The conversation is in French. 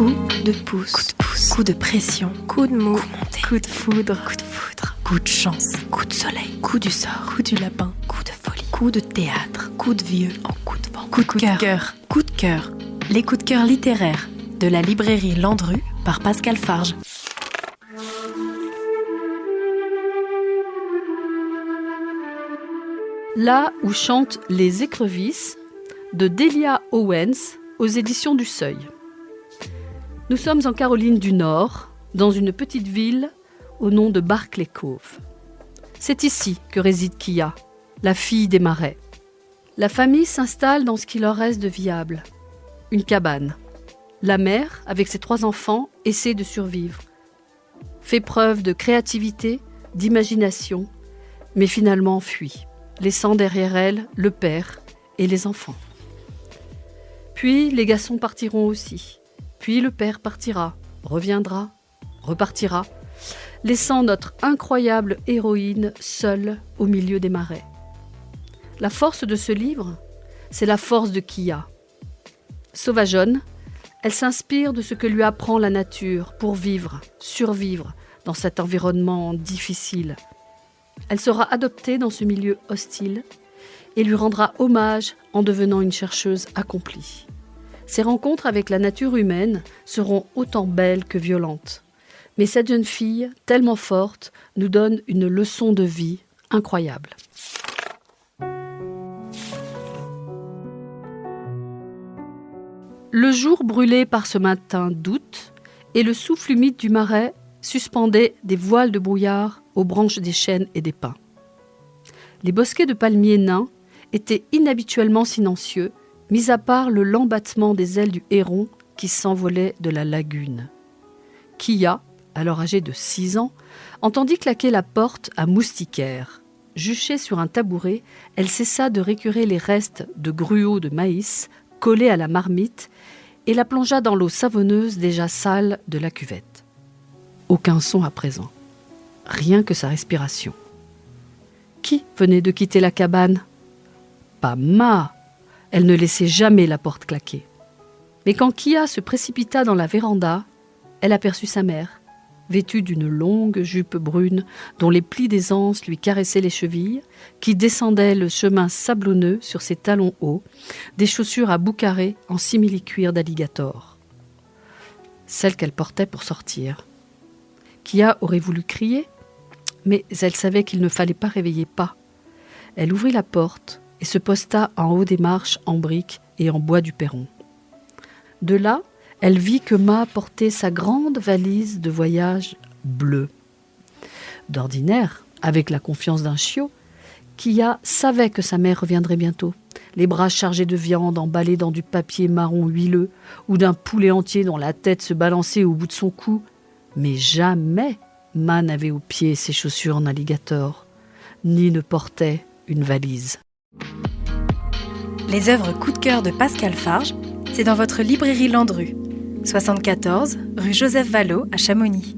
Coup de pouce, coup de pression, coup de mou, coup de foudre, coup de chance, coup de soleil, coup du sort, coup du lapin, coup de folie, coup de théâtre, coup de vieux, en coup de vent, coup de cœur, coup de cœur. Les coups de cœur littéraires de la librairie Landru par Pascal Farge. Là où chantent les écrevisses de Delia Owens aux éditions du Seuil. Nous sommes en Caroline du Nord, dans une petite ville au nom de Barclay Cove. C'est ici que réside Kia, la fille des marais. La famille s'installe dans ce qui leur reste de viable, une cabane. La mère, avec ses 3 enfants, essaie de survivre. Fait preuve de créativité, d'imagination, mais finalement fuit, laissant derrière elle le père et les enfants. Puis les garçons partiront aussi. Puis le père partira, reviendra, repartira, laissant notre incroyable héroïne seule au milieu des marais. La force de ce livre, c'est la force de Kia. Sauvageonne, elle s'inspire de ce que lui apprend la nature pour vivre, survivre dans cet environnement difficile. Elle sera adoptée dans ce milieu hostile et lui rendra hommage en devenant une chercheuse accomplie. Ses rencontres avec la nature humaine seront autant belles que violentes. Mais cette jeune fille, tellement forte, nous donne une leçon de vie incroyable. Le jour brûlait par ce matin d'août et le souffle humide du marais suspendait des voiles de brouillard aux branches des chênes et des pins. Les bosquets de palmiers nains étaient inhabituellement silencieux, mis à part le lent battement des ailes du héron qui s'envolait de la lagune. Kia, alors âgée de 6 ans, entendit claquer la porte à moustiquaire. Juchée sur un tabouret, elle cessa de récurer les restes de gruaux de maïs collés à la marmite et la plongea dans l'eau savonneuse déjà sale de la cuvette. Aucun son à présent, rien que sa respiration. Qui venait de quitter la cabane ? Pas Ma. Elle ne laissait jamais la porte claquer. Mais quand Kia se précipita dans la véranda, elle aperçut sa mère, vêtue d'une longue jupe brune dont les plis des anses lui caressaient les chevilles, qui descendait le chemin sablonneux sur ses talons hauts, des chaussures à bout carré en simili-cuir d'alligator. Celle qu'elle portait pour sortir. Kia aurait voulu crier, mais elle savait qu'il ne fallait pas réveiller Pa. Elle ouvrit la porte et se posta en haut des marches en briques et en bois du perron. De là, elle vit que Ma portait sa grande valise de voyage bleue. D'ordinaire, avec la confiance d'un chiot, Kia savait que sa mère reviendrait bientôt, les bras chargés de viande emballés dans du papier marron huileux ou d'un poulet entier dont la tête se balançait au bout de son cou. Mais jamais Ma n'avait aux pieds ses chaussures en alligator, ni ne portait une valise. Les œuvres coup de cœur de Pascal Farge, c'est dans votre librairie Landru, 74 rue Joseph Vallot à Chamonix.